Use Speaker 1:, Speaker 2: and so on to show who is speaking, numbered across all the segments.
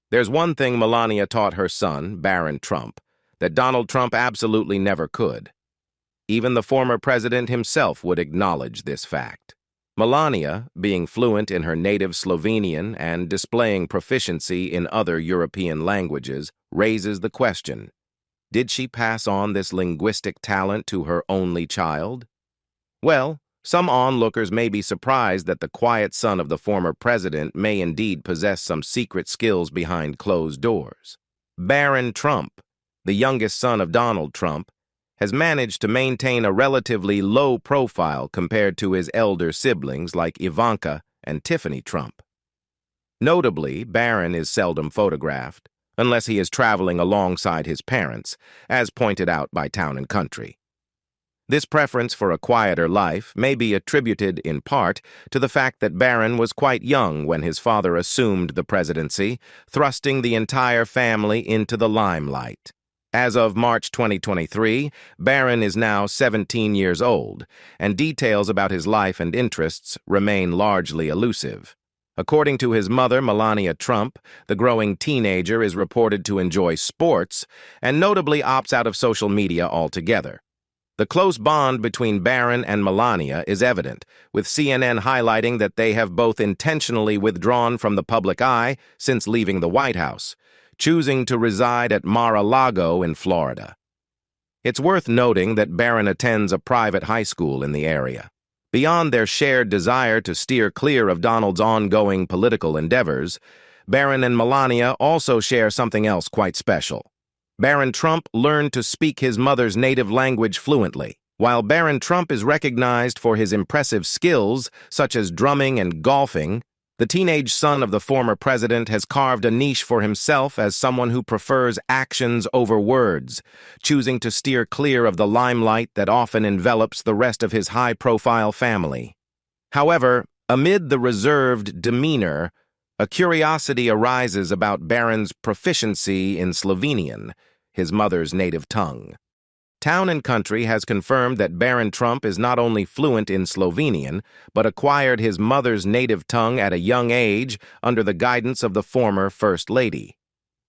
Speaker 1: There's one thing Melania taught her son, Barron Trump, that Donald Trump absolutely never could. Even the former president himself would acknowledge this fact. Melania, being fluent in her native Slovenian and displaying proficiency in other European languages, raises the question, did she pass on this linguistic talent to her only child? Well, some onlookers may be surprised that the quiet son of the former president may indeed possess some secret skills behind closed doors. Barron Trump, the youngest son of Donald Trump, has managed to maintain a relatively low profile compared to his elder siblings like Ivanka and Tiffany Trump. Notably, Barron is seldom photographed, unless he is traveling alongside his parents, as pointed out by Town & Country. This preference for a quieter life may be attributed, in part, to the fact that Barron was quite young when his father assumed the presidency, thrusting the entire family into the limelight. As of March 2023, Barron is now 17 years old, and details about his life and interests remain largely elusive. According to his mother, Melania Trump, the growing teenager is reported to enjoy sports and notably opts out of social media altogether. The close bond between Barron and Melania is evident, with CNN highlighting that they have both intentionally withdrawn from the public eye since leaving the White House, choosing to reside at Mar-a-Lago in Florida. It's worth noting that Barron attends a private high school in the area. Beyond their shared desire to steer clear of Donald's ongoing political endeavors, Barron and Melania also share something else quite special. Barron Trump learned to speak his mother's native language fluently. While Barron Trump is recognized for his impressive skills, such as drumming and golfing, the teenage son of the former president has carved a niche for himself as someone who prefers actions over words, choosing to steer clear of the limelight that often envelops the rest of his high-profile family. However, amid the reserved demeanor, a curiosity arises about Barron's proficiency in Slovenian, his mother's native tongue. Town & Country has confirmed that Barron Trump is not only fluent in Slovenian, but acquired his mother's native tongue at a young age under the guidance of the former First Lady.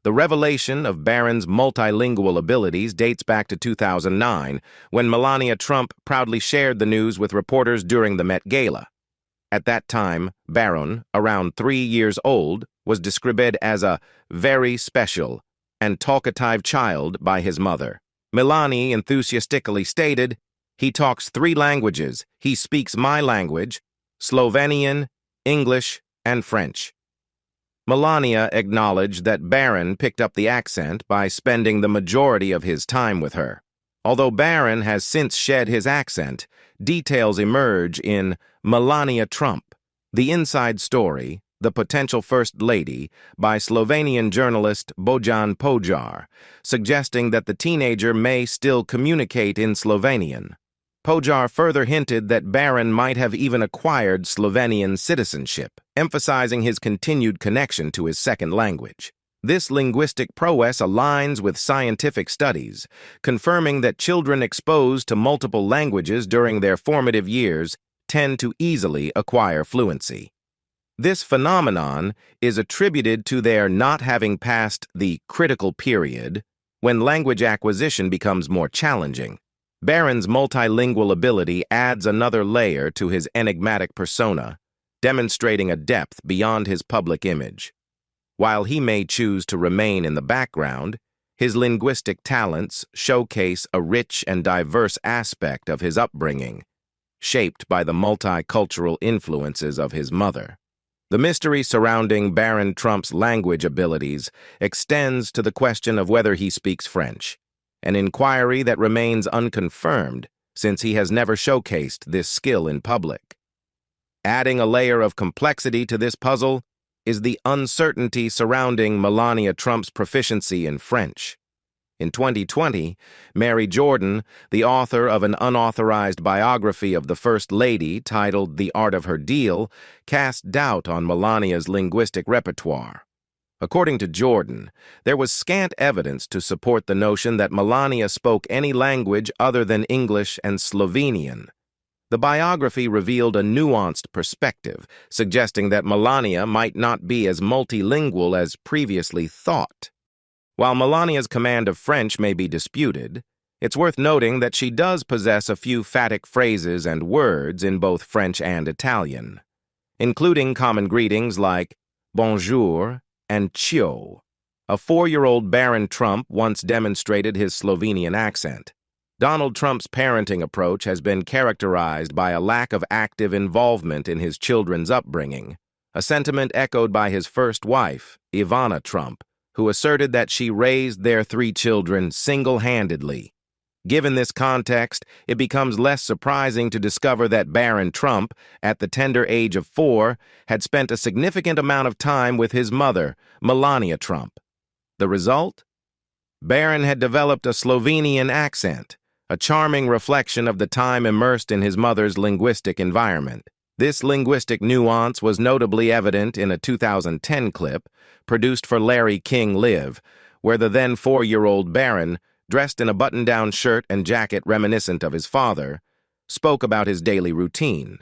Speaker 1: The revelation of Barron's multilingual abilities dates back to 2009, when Melania Trump proudly shared the news with reporters during the Met Gala. At that time, Barron, around 3 years old, was described as a very special and talkative child by his mother. Melania enthusiastically stated, "He talks 3 languages. He speaks my language, Slovenian, English, and French." Melania acknowledged that Barron picked up the accent by spending the majority of his time with her. Although Barron has since shed his accent, details emerge in Melania Trump, The Inside Story, The Potential First Lady, by Slovenian journalist Bojan Pojar, suggesting that the teenager may still communicate in Slovenian. Pojar further hinted that Barron might have even acquired Slovenian citizenship, emphasizing his continued connection to his second language. This linguistic prowess aligns with scientific studies, confirming that children exposed to multiple languages during their formative years tend to easily acquire fluency. This phenomenon is attributed to their not having passed the critical period when language acquisition becomes more challenging. Barron's multilingual ability adds another layer to his enigmatic persona, demonstrating a depth beyond his public image. While he may choose to remain in the background, his linguistic talents showcase a rich and diverse aspect of his upbringing, shaped by the multicultural influences of his mother. The mystery surrounding Barron Trump's language abilities extends to the question of whether he speaks French, an inquiry that remains unconfirmed since he has never showcased this skill in public. Adding a layer of complexity to this puzzle is the uncertainty surrounding Melania Trump's proficiency in French. In 2020, Mary Jordan, the author of an unauthorized biography of the First Lady titled The Art of Her Deal, cast doubt on Melania's linguistic repertoire. According to Jordan, there was scant evidence to support the notion that Melania spoke any language other than English and Slovenian. The biography revealed a nuanced perspective, suggesting that Melania might not be as multilingual as previously thought. While Melania's command of French may be disputed, it's worth noting that she does possess a few phatic phrases and words in both French and Italian, including common greetings like bonjour and ciao. A 4-year-old Barron Trump once demonstrated his Slovenian accent. Donald Trump's parenting approach has been characterized by a lack of active involvement in his children's upbringing, a sentiment echoed by his first wife, Ivana Trump, who asserted that she raised their 3 children single-handedly. Given this context, it becomes less surprising to discover that Barron Trump, at the tender age of 4, had spent a significant amount of time with his mother, Melania Trump. The result? Barron had developed a Slovenian accent, a charming reflection of the time immersed in his mother's linguistic environment. This linguistic nuance was notably evident in a 2010 clip produced for Larry King Live, where the then 4-year-old Barron, dressed in a button-down shirt and jacket reminiscent of his father, spoke about his daily routine.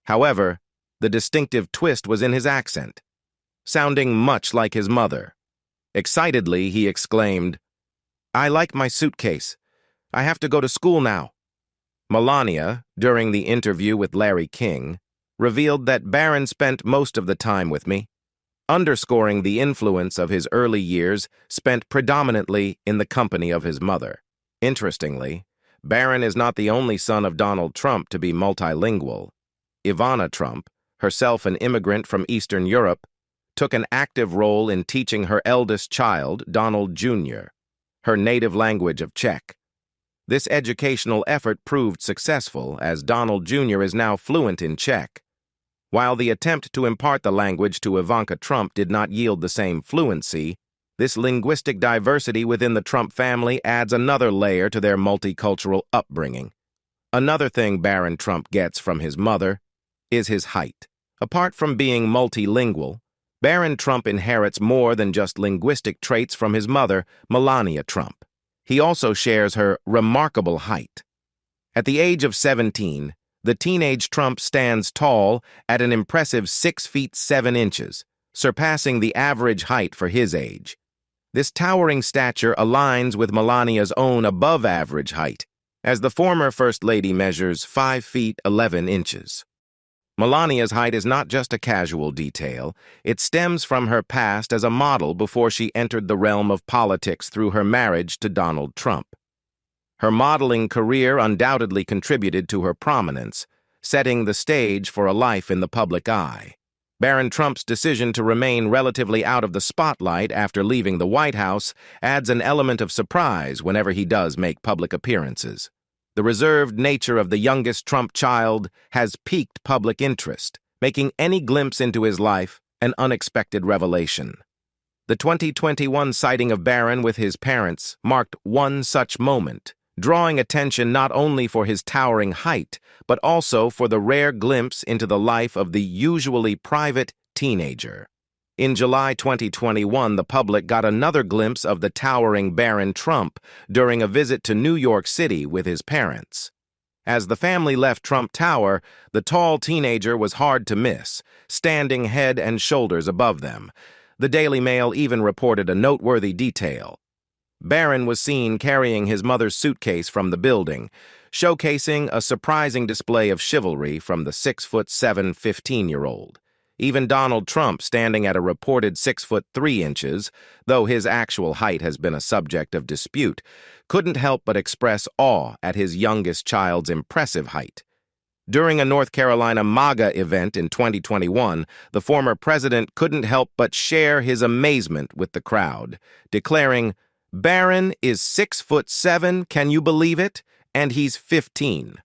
Speaker 1: However, the distinctive twist was in his accent, sounding much like his mother. Excitedly, he exclaimed, "I like my suitcase. I have to go to school now." Melania, during the interview with Larry King, revealed that Barron spent most of the time with me, underscoring the influence of his early years spent predominantly in the company of his mother. Interestingly, Barron is not the only son of Donald Trump to be multilingual. Ivana Trump, herself an immigrant from Eastern Europe, took an active role in teaching her eldest child, Donald Jr., her native language of Czech. This educational effort proved successful, as Donald Jr. is now fluent in Czech. While the attempt to impart the language to Ivanka Trump did not yield the same fluency, this linguistic diversity within the Trump family adds another layer to their multicultural upbringing. Another thing Barron Trump gets from his mother is his height. Apart from being multilingual, Barron Trump inherits more than just linguistic traits from his mother, Melania Trump. He also shares her remarkable height. At the age of 17, the teenage Trump stands tall at an impressive 6 feet 7 inches, surpassing the average height for his age. This towering stature aligns with Melania's own above-average height, as the former First Lady measures 5 feet 11 inches. Melania's height is not just a casual detail. It stems from her past as a model before she entered the realm of politics through her marriage to Donald Trump. Her modeling career undoubtedly contributed to her prominence, setting the stage for a life in the public eye. Barron Trump's decision to remain relatively out of the spotlight after leaving the White House adds an element of surprise whenever he does make public appearances. The reserved nature of the youngest Trump child has piqued public interest, making any glimpse into his life an unexpected revelation. The 2021 sighting of Barron with his parents marked one such moment, drawing attention not only for his towering height, but also for the rare glimpse into the life of the usually private teenager. In July 2021, the public got another glimpse of the towering Barron Trump during a visit to New York City with his parents. As the family left Trump Tower, the tall teenager was hard to miss, standing head and shoulders above them. The Daily Mail even reported a noteworthy detail. Barron was seen carrying his mother's suitcase from the building, showcasing a surprising display of chivalry from the 6'7" 15-year-old. Even Donald Trump, standing at a reported 6'3", though his actual height has been a subject of dispute, couldn't help but express awe at his youngest child's impressive height. During a North Carolina MAGA event in 2021, the former president couldn't help but share his amazement with the crowd, declaring, "Barron is 6'7", can you believe it? And he's 15.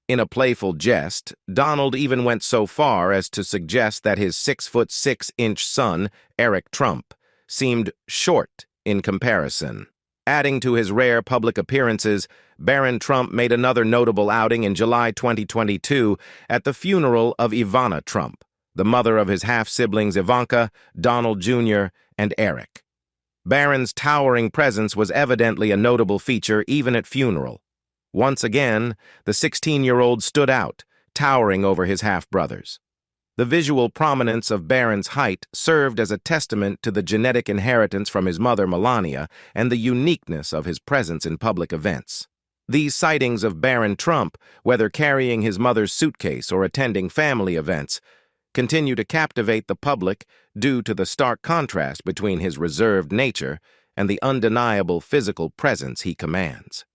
Speaker 1: In a playful jest, Donald even went so far as to suggest that his 6'6" son, Eric Trump, seemed short in comparison. Adding to his rare public appearances, Barron Trump made another notable outing in July 2022 at the funeral of Ivana Trump, the mother of his half-siblings Ivanka, Donald Jr., and Eric. Barron's towering presence was evidently a notable feature even at funeral. Once again, the 16-year-old stood out, towering over his half-brothers. The visual prominence of Barron's height served as a testament to the genetic inheritance from his mother, Melania, and the uniqueness of his presence in public events. These sightings of Barron Trump, whether carrying his mother's suitcase or attending family events, continue to captivate the public due to the stark contrast between his reserved nature and the undeniable physical presence he commands.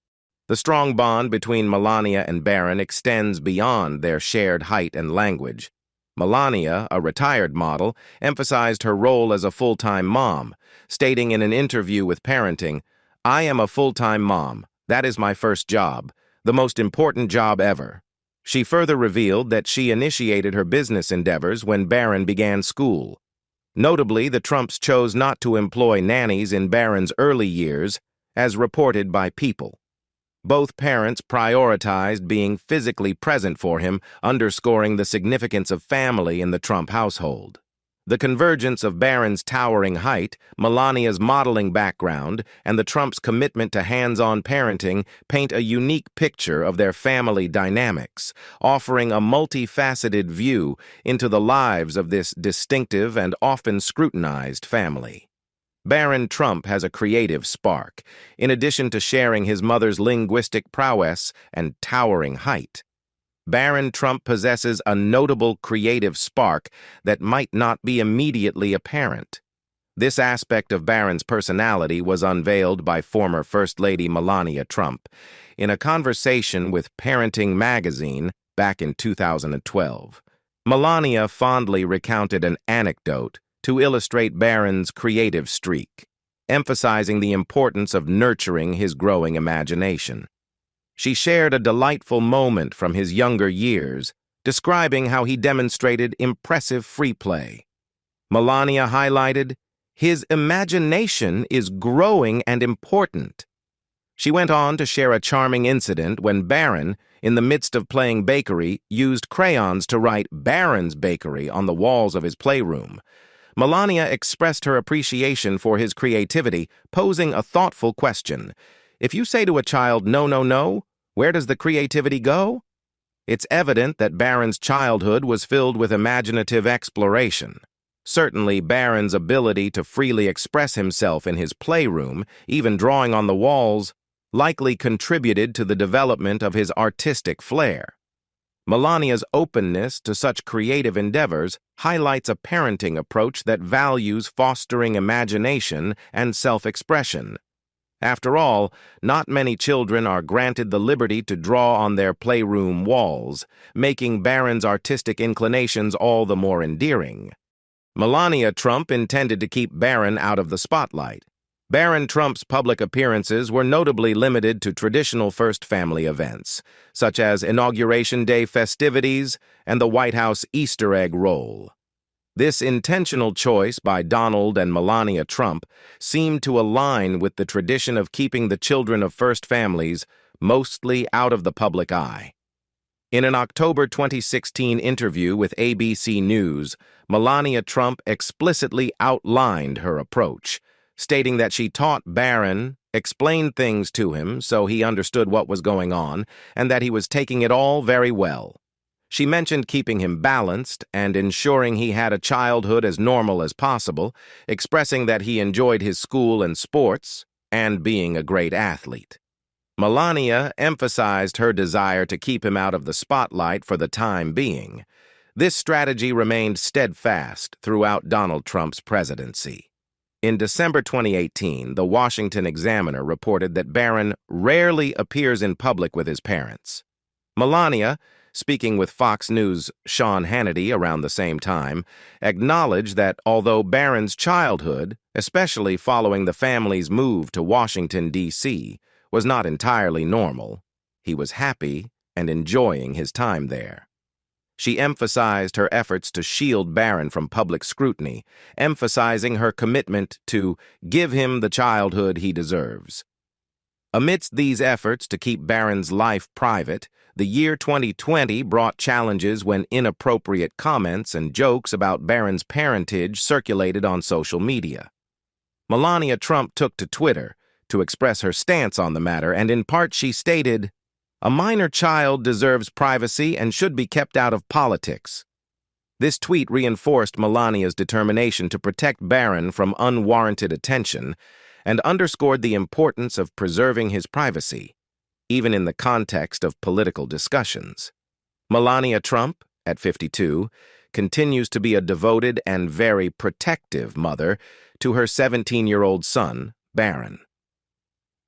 Speaker 1: The strong bond between Melania and Barron extends beyond their shared height and language. Melania, a retired model, emphasized her role as a full-time mom, stating in an interview with Parenting, "I am a full-time mom. That is my first job, the most important job ever." She further revealed that she initiated her business endeavors when Barron began school. Notably, the Trumps chose not to employ nannies in Barron's early years, as reported by People. Both parents prioritized being physically present for him, underscoring the significance of family in the Trump household. The convergence of Barron's towering height, Melania's modeling background, and the Trumps' commitment to hands-on parenting paint a unique picture of their family dynamics, offering a multifaceted view into the lives of this distinctive and often scrutinized family. Barron Trump has a creative spark, in addition to sharing his mother's linguistic prowess and towering height. Barron Trump possesses a notable creative spark that might not be immediately apparent. This aspect of Barron's personality was unveiled by former First Lady Melania Trump in a conversation with Parenting magazine back in 2012. Melania fondly recounted an anecdote to illustrate Barron's creative streak, emphasizing the importance of nurturing his growing imagination. She shared a delightful moment from his younger years, describing how he demonstrated impressive free play. Melania highlighted, "His imagination is growing and important." She went on to share a charming incident when Barron, in the midst of playing bakery, used crayons to write Barron's Bakery on the walls of his playroom. Melania expressed her appreciation for his creativity, posing a thoughtful question. If you say to a child, "No, no, no," where does the creativity go? It's evident that Barron's childhood was filled with imaginative exploration. Certainly, Barron's ability to freely express himself in his playroom, even drawing on the walls, likely contributed to the development of his artistic flair. Melania's openness to such creative endeavors highlights a parenting approach that values fostering imagination and self-expression. After all, not many children are granted the liberty to draw on their playroom walls, making Barron's artistic inclinations all the more endearing. Melania Trump intended to keep Barron out of the spotlight. Barron Trump's public appearances were notably limited to traditional First Family events, such as Inauguration Day festivities and the White House Easter egg roll. This intentional choice by Donald and Melania Trump seemed to align with the tradition of keeping the children of first families mostly out of the public eye. In an October 2016 interview with ABC News, Melania Trump explicitly outlined her approach, stating that she taught Barron, explained things to him so he understood what was going on, and that he was taking it all very well. She mentioned keeping him balanced and ensuring he had a childhood as normal as possible, expressing that he enjoyed his school and sports, and being a great athlete. Melania emphasized her desire to keep him out of the spotlight for the time being. This strategy remained steadfast throughout Donald Trump's presidency. In December 2018, the Washington Examiner reported that Barron rarely appears in public with his parents. Melania, speaking with Fox News' Sean Hannity around the same time, acknowledged that although Barron's childhood, especially following the family's move to Washington, D.C., was not entirely normal, he was happy and enjoying his time there. She emphasized her efforts to shield Barron from public scrutiny, emphasizing her commitment to give him the childhood he deserves. Amidst these efforts to keep Barron's life private, the year 2020 brought challenges when inappropriate comments and jokes about Barron's parentage circulated on social media. Melania Trump took to Twitter to express her stance on the matter, and in part she stated, A minor child deserves privacy and should be kept out of politics. This tweet reinforced Melania's determination to protect Barron from unwarranted attention and underscored the importance of preserving his privacy, even in the context of political discussions. Melania Trump, at 52, continues to be a devoted and very protective mother to her 17-year-old son, Barron.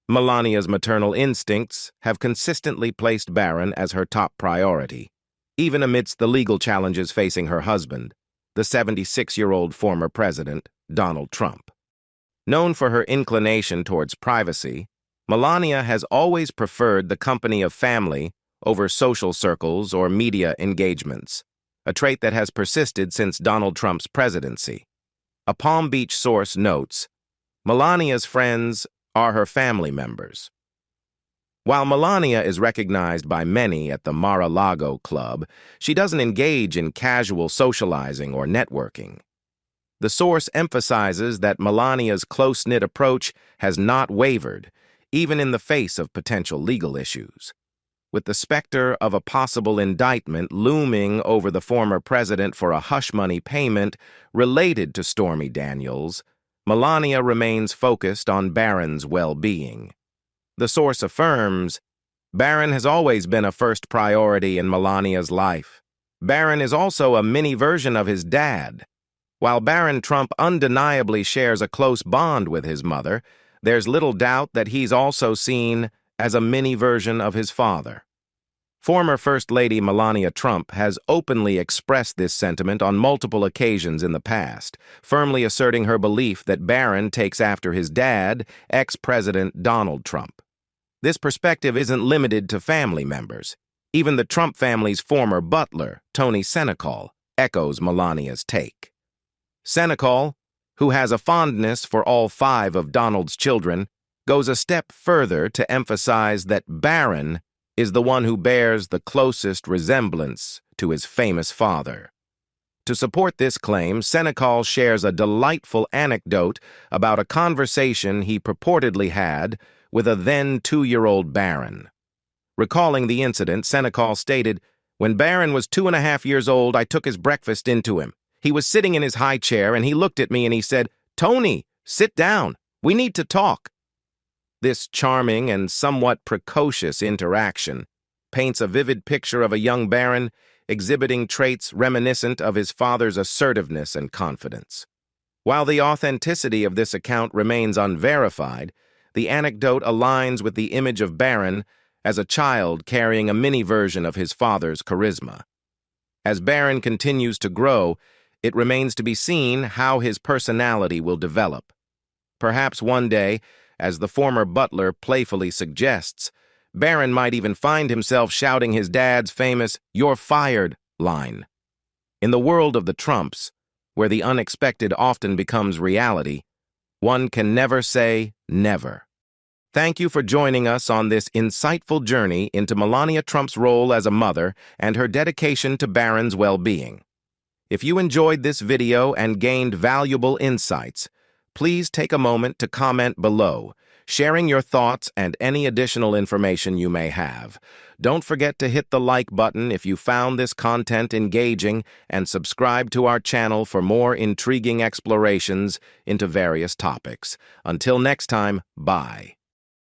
Speaker 1: Melania's maternal instincts have consistently placed Barron as her top priority, even amidst the legal challenges facing her husband, the 76-year-old former president, Donald Trump. Known for her inclination towards privacy, Melania has always preferred the company of family over social circles or media engagements, a trait that has persisted since Donald Trump's presidency. A Palm Beach source notes, Melania's friends are her family members. While Melania is recognized by many at the Mar-a-Lago Club, she doesn't engage in casual socializing or networking. The source emphasizes that Melania's close-knit approach has not wavered, even in the face of potential legal issues. With the specter of a possible indictment looming over the former president for a hush money payment related to Stormy Daniels, Melania remains focused on Barron's well-being. The source affirms, Barron has always been a first priority in Melania's life. Barron is also a mini version of his dad. While Barron Trump undeniably shares a close bond with his mother, there's little doubt that he's also seen as a mini version of his father. Former First Lady Melania Trump has openly expressed this sentiment on multiple occasions in the past, firmly asserting her belief that Barron takes after his dad, ex-President Donald Trump. This perspective isn't limited to family members. Even the Trump family's former butler, Tony Senecal, echoes Melania's take. Senecal, who has a fondness for all 5 of Donald's children, goes a step further to emphasize that Barron is the one who bears the closest resemblance to his famous father. To support this claim, Senecal shares a delightful anecdote about a conversation he purportedly had with a then 2-year-old Barron. Recalling the incident, Senecal stated, "When Barron was 2.5 years old, I took his breakfast into him. He was sitting in his high chair, and he looked at me and he said, 'Tony, sit down. We need to talk.'" This charming and somewhat precocious interaction paints a vivid picture of a young Barron exhibiting traits reminiscent of his father's assertiveness and confidence. While the authenticity of this account remains unverified, the anecdote aligns with the image of Barron as a child carrying a mini version of his father's charisma. As Barron continues to grow, it remains to be seen how his personality will develop. Perhaps one day, as the former butler playfully suggests, Barron might even find himself shouting his dad's famous "You're fired" line. In the world of the Trumps, where the unexpected often becomes reality, one can never say never. Thank you for joining us on this insightful journey into Melania Trump's role as a mother and her dedication to Barron's well-being. If you enjoyed this video and gained valuable insights, please take a moment to comment below, sharing your thoughts and any additional information you may have. Don't forget to hit the like button if you found this content engaging and subscribe to our channel for more intriguing explorations into various topics. Until next time, bye.